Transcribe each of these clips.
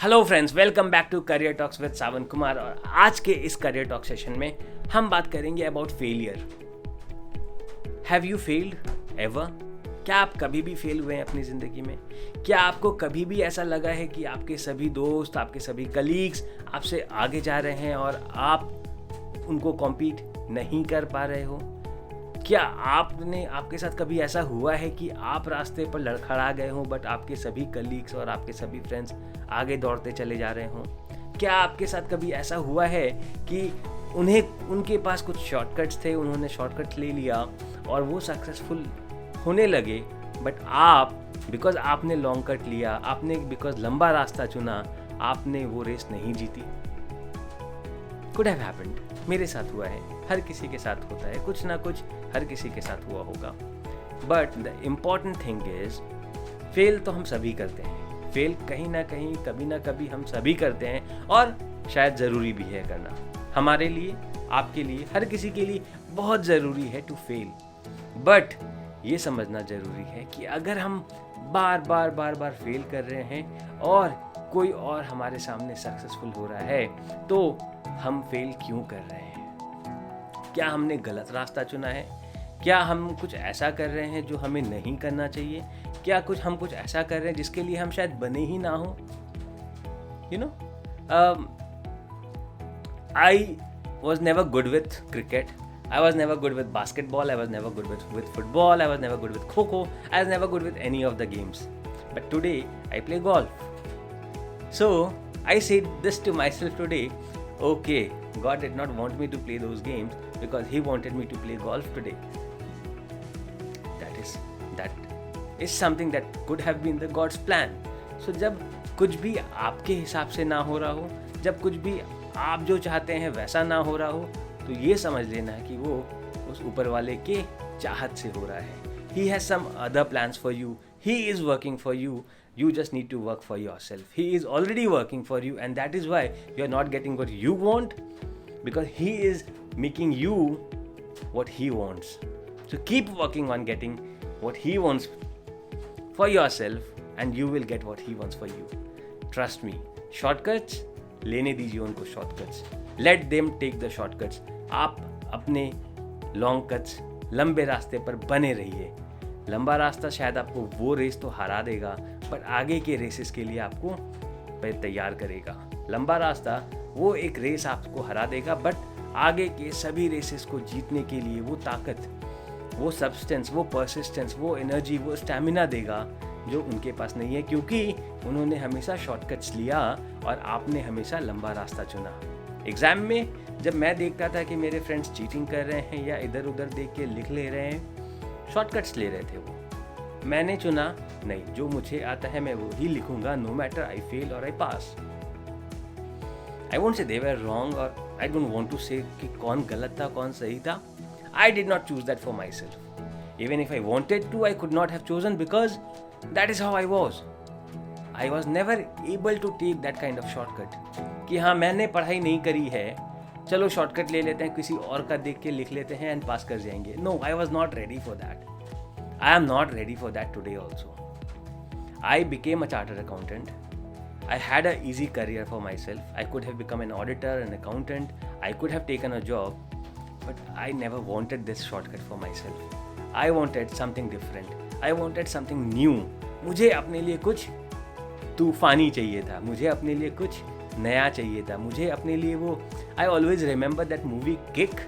Hello friends, welcome back to career talks with Sawan Kumar. और आज के इस करियर टॉक सेशन में हम बात करेंगे about failure. Have you failed ever? क्या आप कभी भी फेल हुए हैं अपनी ज़िंदगी में? क्या आपको कभी भी ऐसा लगा है कि आपके सभी दोस्त, आपके सभी कलीग्स आपसे आगे जा रहे हैं और आप उनको कॉम्पीट नहीं कर पा रहे हो? क्या आपके साथ कभी ऐसा हुआ है कि आप रास्ते पर लड़खड़ा गए हो बट आपके सभी कलीग्स और आपके सभी फ्रेंड्स आगे दौड़ते चले जा रहे हों? क्या आपके साथ कभी ऐसा हुआ है कि उनके पास कुछ शॉर्टकट्स थे, उन्होंने शॉर्टकट ले लिया और वो सक्सेसफुल होने लगे, बट आप बिकॉज आपने लॉन्ग कट लिया, आपने बिकॉज लंबा रास्ता चुना, आपने वो रेस नहीं जीती? Could have happened. मेरे साथ हुआ है, हर किसी के साथ होता है, कुछ ना कुछ हर किसी के साथ हुआ होगा। But the important thing is, fail तो हम सभी करते हैं, फेल कहीं ना कहीं कभी ना कभी हम सभी करते हैं और शायद ज़रूरी भी है करना। हमारे लिए, आपके लिए, हर किसी के लिए बहुत ज़रूरी है टू फेल। बट ये समझना ज़रूरी है कि अगर हम बार बार फेल कर रहे हैं और कोई और हमारे सामने सक्सेसफुल हो रहा है, तो हम फेल क्यों कर रहे हैं? क्या हमने गलत रास्ता चुना है? क्या हम कुछ ऐसा कर रहे हैं जो हमें नहीं करना चाहिए? क्या हम कुछ ऐसा कर रहे हैं जिसके लिए हम शायद बने ही ना हो? I was never good with cricket. I was never good with basketball. I was never good with football. I was never good with kho-kho. I was never good with any of the games. But today, I play golf. So, I said this to myself today, okay, God did not want me to play those games because He wanted me to play golf today. That is something that could have been the God's plan. So, जब कुछ भी आपके हिसाब से ना हो रहा हो, जब कुछ भी आप जो चाहते हैं वैसा ना हो रहा हो, तो ये समझ लेना है कि वो उस ऊपर वाले के चाहत से हो रहा है. He has some other plans for you. He is working for you. You just need to work for yourself. He is already working for you, and that is why you are not getting what you want, because He is making you what He wants. So keep working on getting what He wants for yourself, and you will get what He wants for you. Trust me. Shortcuts, लेने दीजिए उनको shortcuts. Let them take the shortcuts. आप अपने long cuts, लंबे रास्ते पर बने रहिए. लंबा रास्ता शायद आपको वो रेस तो हरा देगा, पर आगे के रेसेस के लिए आपको तैयार करेगा. लंबा रास्ता वो एक रेस आपको हरा देगा, बट आगे के सभी रेसेस को जीतने के लिए वो ताकत, वो सब्सटेंस, वो परसिस्टेंस, वो एनर्जी, वो स्टैमिना देगा जो उनके पास नहीं है, क्योंकि उन्होंने हमेशा शॉर्टकट्स लिया और आपने हमेशा लंबा रास्ता चुना. एग्ज़ाम में जब मैं देखता था कि मेरे फ्रेंड्स चीटिंग कर रहे हैं या इधर उधर देख के लिख ले रहे हैं, शॉर्टकट्स ले रहे थे वो, मैंने चुना नहीं, जो मुझे आता है मैं वही लिखूंगा, नो मैटर आई फेल और आई पास. I won't say they were wrong, और आई डोंट वांट टू से कि कौन गलत था कौन सही था. I did not choose that for myself. Even if I wanted to, I could not have chosen, because that is how I was. I was never able to take that kind of shortcut. कि हाँ, मैंने पढ़ाई नहीं करी है, चलो shortcut ले लेते हैं, किसी और का देख के लिख लेते हैं एंड पास कर जाएंगे. No, I was not ready for that. I am not ready for that today also. I became a chartered accountant. I had an easy career for myself. I could have become an auditor, an accountant. I could have taken a job, but I never wanted this shortcut for myself. I wanted something different. I wanted something new. मुझे अपने लिए कुछ तूफानी चाहिए था, मुझे अपने लिए कुछ नया चाहिए था, मुझे अपने लिए वो I always remember that movie Kick.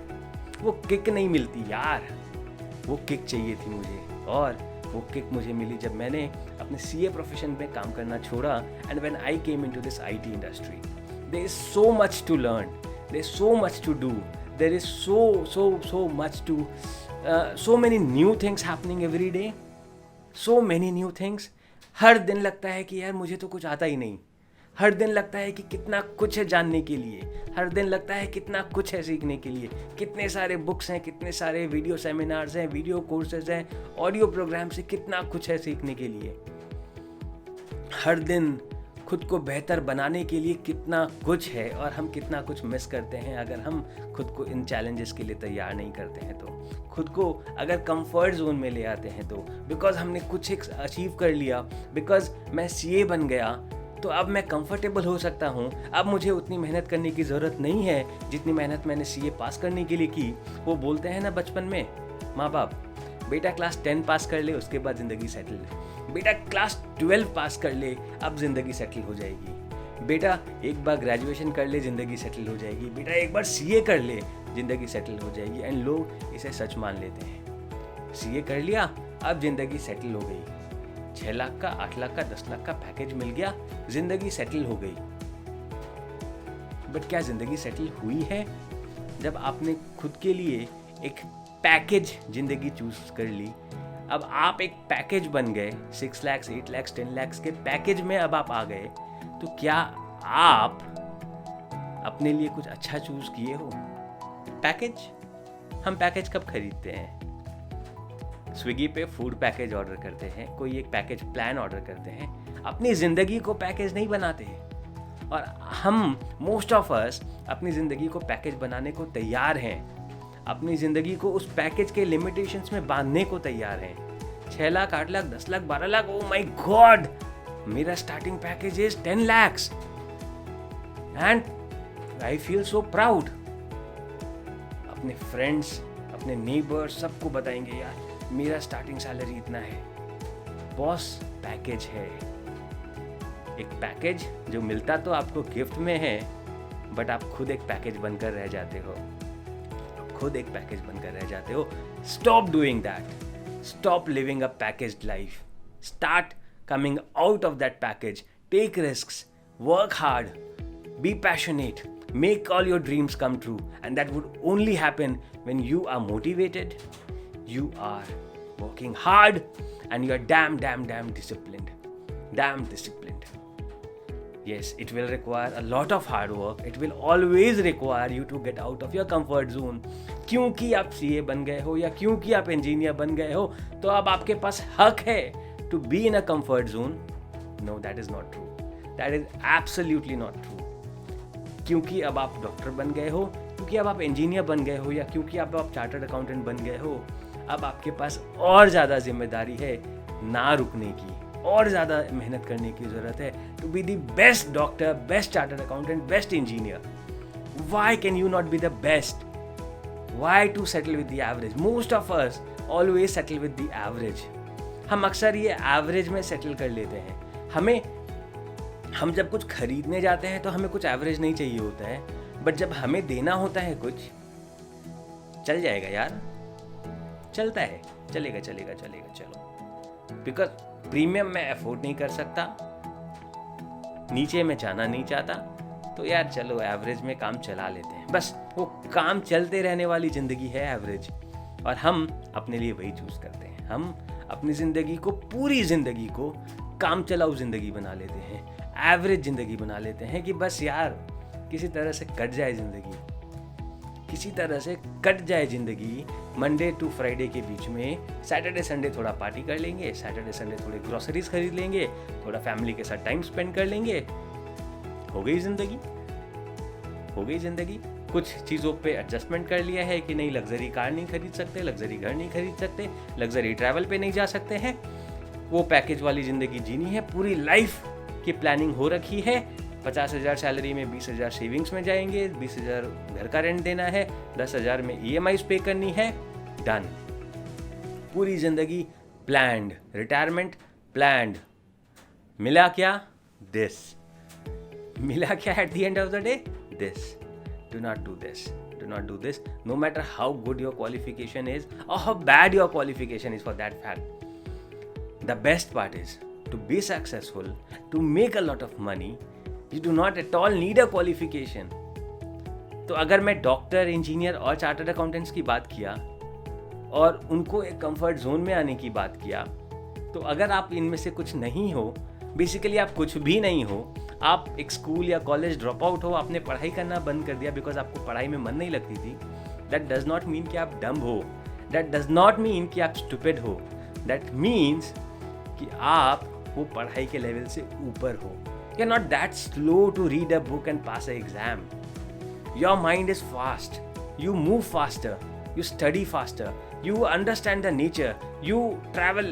वो किक नहीं मिलती यार, वो किक चाहिए थी मुझे, और वो किक मुझे मिली जब मैंने अपने CA प्रोफेशन में काम करना छोड़ा. And when I came into this IT industry, there is so much to learn, there is so much to do, there is so much to so many new things happening every day. So many new things. हर दिन लगता है कि यार मुझे तो कुछ आता ही नहीं. हर दिन लगता है कि कितना कुछ है जानने के लिए. हर दिन लगता है कितना कुछ है सीखने के लिए. कितने सारे बुक्स हैं, कितने सारे वीडियो सेमिनार्स हैं, वीडियो कोर्सेज हैं, ऑडियो प्रोग्राम से कितना कुछ है सीखने के लिए. हर दिन खुद को बेहतर बनाने के लिए कितना कुछ है, और हम कितना कुछ मिस करते हैं अगर हम खुद को इन चैलेंजेस के लिए तैयार नहीं करते हैं. तो खुद को अगर कंफर्ट जोन में ले आते हैं तो, बिकॉज हमने कुछ एक अचीव कर लिया, बिकॉज मैं CA बन गया, तो अब मैं कंफर्टेबल हो सकता हूँ, अब मुझे उतनी मेहनत करने की ज़रूरत नहीं है जितनी मेहनत मैंने सीए पास करने के लिए की। वो बोलते हैं ना बचपन में माँ बाप, बेटा क्लास 10 पास कर ले उसके बाद ज़िंदगी सेटल, बेटा क्लास 12 पास कर ले अब ज़िंदगी सेटल हो जाएगी, बेटा एक बार ग्रेजुएशन कर ले ज़िंदगी सेटल हो जाएगी, बेटा एक बार सीए कर ले ज़िंदगी सेटल हो जाएगी। एंड लोग इसे सच मान लेते हैं। सीए कर लिया अब ज़िंदगी सेटल हो गई, 6 लाख का, 8 लाख का, 10 लाख का पैकेज मिल गया, जिंदगी सेटल हो गई। बट क्या जिंदगी सेटल हुई है? जब आपने खुद के लिए एक पैकेज जिंदगी चूज कर ली, अब आप एक पैकेज बन गए, 6 लाख, 8 लाख, 10 लाख के पैकेज में अब आप आ गए, तो क्या आप अपने लिए कुछ अच्छा चूज किए हो? पैकेज, हम पैकेज कब खरीदते हैं? स्विगी पे फूड पैकेज ऑर्डर करते हैं, कोई एक पैकेज प्लान ऑर्डर करते हैं, अपनी ज़िंदगी को पैकेज नहीं बनाते हैं। और हम मोस्ट ऑफ अस अपनी ज़िंदगी को पैकेज बनाने को तैयार हैं, अपनी ज़िंदगी को उस पैकेज के लिमिटेशंस में बांधने को तैयार हैं। 6 लाख, 8 लाख, 10 लाख, 12 लाख, ओ माई गॉड, मेरा starting package is 10 lakhs and I feel so proud. अपने फ्रेंड्स, अपने नेबर्स सबको बताएंगे यार मेरा स्टार्टिंग सैलरी इतना है। बॉस, पैकेज है, एक पैकेज जो मिलता तो आपको गिफ्ट में है, बट आप खुद एक पैकेज बनकर रह जाते हो, खुद एक पैकेज बनकर रह जाते हो। Stop doing that, stop living a packaged life, start coming out of that package, take risks, work hard, be passionate, make all your dreams come true, and that would only happen when you are motivated, you are working hard, and you are damn disciplined. Damn disciplined. Yes, it will require a lot of hard work. It will always require you to get out of your comfort zone. क्योंकि आप CA बन गए हो या क्योंकि आप engineer बन गए हो तो अब आपके पास हक है to be in a comfort zone. No, that is not true. That is absolutely not true. क्योंकि अब आप डॉक्टर बन गए हो, क्योंकि अब आप इंजीनियर बन गए हो या क्योंकि अब आप चार्टर्ड अकाउंटेंट बन गए हो, अब आपके पास और ज़्यादा जिम्मेदारी है ना रुकने की, और ज़्यादा मेहनत करने की ज़रूरत है to be the best doctor, best chartered accountant, best engineer. Why can you not be the best? Why to settle with the average? Most of us always settle with the average. हम अक्सर ये average में settle कर लेते हैं। हम जब कुछ खरीदने जाते हैं तो हमें कुछ एवरेज नहीं चाहिए होता है, बट जब हमें देना होता है कुछ, चल जाएगा यार, चलता है, चलेगा चलो, बिकॉज प्रीमियम मैं अफोर्ड नहीं कर सकता, नीचे में जाना नहीं चाहता, तो यार चलो एवरेज में काम चला लेते हैं। बस वो काम चलते रहने वाली जिंदगी है एवरेज, और हम अपने लिए वही चूज करते हैं। हम अपनी जिंदगी को, पूरी जिंदगी को काम चलाऊ जिंदगी बना लेते हैं, एवरेज जिंदगी बना लेते हैं कि बस यार किसी तरह से कट जाए जिंदगी, किसी तरह से कट जाए जिंदगी। मंडे टू फ्राइडे के बीच में सैटरडे संडे थोड़ा पार्टी कर लेंगे, सैटरडे संडे थोड़े ग्रोसरीज खरीद लेंगे, थोड़ा फैमिली के साथ टाइम स्पेंड कर लेंगे, हो गई जिंदगी। कुछ चीज़ों पे एडजस्टमेंट कर लिया है कि नहीं, लग्जरी कार नहीं खरीद सकते, लग्जरी घर नहीं खरीद सकते, लग्जरी ट्रैवल पे नहीं जा सकते हैं, वो पैकेज वाली ज़िंदगी जीनी है। पूरी लाइफ की प्लानिंग हो रखी है, 50,000 सैलरी में 20,000 सेविंग्स में जाएंगे, 20,000 घर का रेंट देना है, 10,000 में EMIs पे करनी है, डन। पूरी ज़िंदगी प्लान्ड, रिटायरमेंट प्लान्ड। मिला क्या? दिस। मिला क्या at the end of the day? This. Do not do this. Do not do this. No matter how good your qualification is or how bad your qualification is for that fact. The best part is to be successful, to make a lot of money, you do not at all need a qualification. तो अगर मैं doctor, engineer और chartered accountants की बात किया और उनको एक कंफर्ट जोन में आने की बात किया, तो अगर आप इनमें से कुछ नहीं हो, बेसिकली आप कुछ भी नहीं हो, आप एक स्कूल या कॉलेज ड्रॉप आउट हो, आपने पढ़ाई करना बंद कर दिया बिकॉज आपको पढ़ाई में मन नहीं लगती थी, दैट डज नॉट मीन कि आप डम्ब हो, दैट डज नॉट मीन कि आप स्टूपिड हो, दैट मीन्स कि आप वो पढ़ाई के लेवल से ऊपर हो। You are not that slow to read a book and pass a exam. Your mind is fast, you move faster, you study faster, you understand the nature, you travel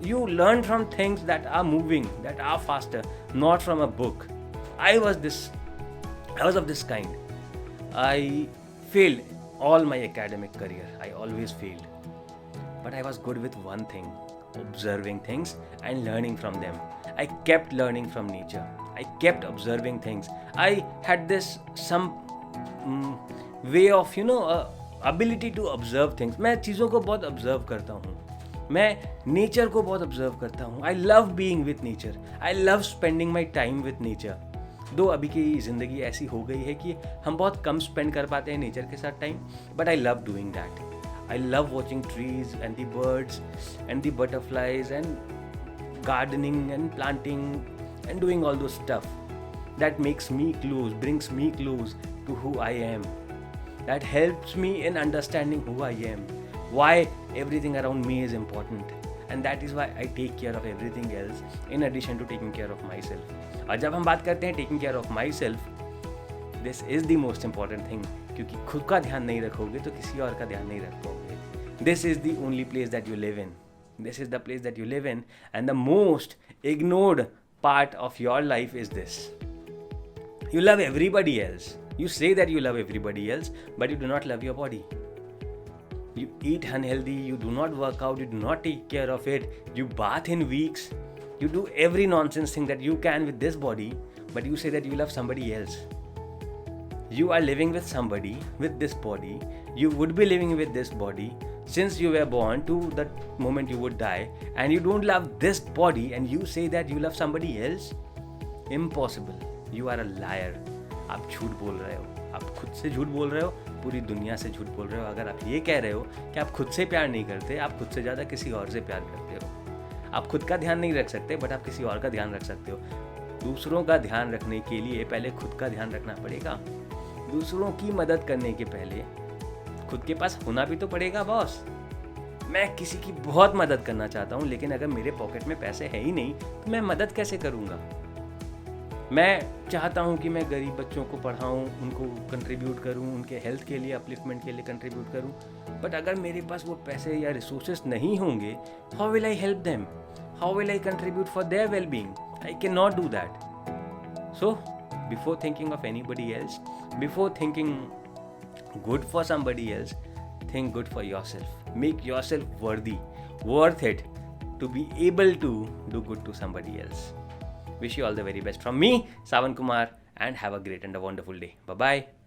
You learn from things that are moving, that are faster, not from a book. I was of this kind. I failed all my academic career. I always failed. But I was good with one thing: observing things and learning from them. I kept learning from nature. I kept observing things. I had this some way of ability to observe things. मैं चीज़ों को बहुत observe करता हूँ. मैं nature को बहुत observe करता हूँ. I love being with nature. I love spending my time with nature. दो अभी की ज़िंदगी ऐसी हो गई है कि हम बहुत कम स्पेंड कर पाते हैं नेचर के साथ time, but I love doing that. I love watching trees and the birds and the butterflies and gardening and planting and doing all दो stuff that makes me close, brings me close to who I am. That helps me in understanding who I am. Why everything around me is important. And that is why I take care of everything else in addition to taking care of myself. और जब हम बात करते हैं taking care of myself, this is the most important thing. क्योंकि खुद का ध्यान नहीं रखोगे तो किसी और का ध्यान नहीं रख पाओगे. This is the only place that you live in. This is the place that you live in. And the most ignored part of your life is this. You love everybody else. You say that you love everybody else, but you do not love your body. You eat unhealthy, you do not work out, you do not take care of it, you bath in weeks, you do every nonsense thing that you can with this body, but you say that you love somebody else. You are living with somebody with this body. You would be living with this body since you were born to the moment you would die, and you don't love this body and you say that you love somebody else? Impossible. You are a liar. आप झूठ बोल रहे हो. आप खुद से झूठ बोल रहे हो, पूरी दुनिया से झूठ बोल रहे हो. अगर आप ये कह रहे हो कि आप खुद से प्यार नहीं करते, आप खुद से ज़्यादा किसी और से प्यार करते हो. आप खुद का ध्यान नहीं रख सकते, बट आप किसी और का ध्यान रख सकते हो. दूसरों का ध्यान रखने के लिए पहले खुद का ध्यान रखना पड़ेगा. दूसरों की मदद करने के पहले खुद के पास होना भी तो पड़ेगा बॉस. मैं किसी की बहुत मदद करना चाहता हूँ, लेकिन अगर मेरे पॉकेट में पैसे है ही नहीं तो मैं मदद कैसे करूँगा. मैं चाहता हूँ कि मैं गरीब बच्चों को पढ़ाऊँ, उनको कंट्रीब्यूट करूँ, उनके हेल्थ के लिए, अपलिफ्टमेंट के लिए कंट्रीब्यूट करूँ, बट अगर मेरे पास वो पैसे या रिसोर्सेस नहीं होंगे, how will I help them? How will I contribute for their well being? I can not do that. So before thinking of anybody else, before thinking good for somebody else, think good for yourself. Make yourself worth it to be able to do good to somebody else. Wish you all the very best from me, Savan Kumar, and have a great and a wonderful day. Bye bye.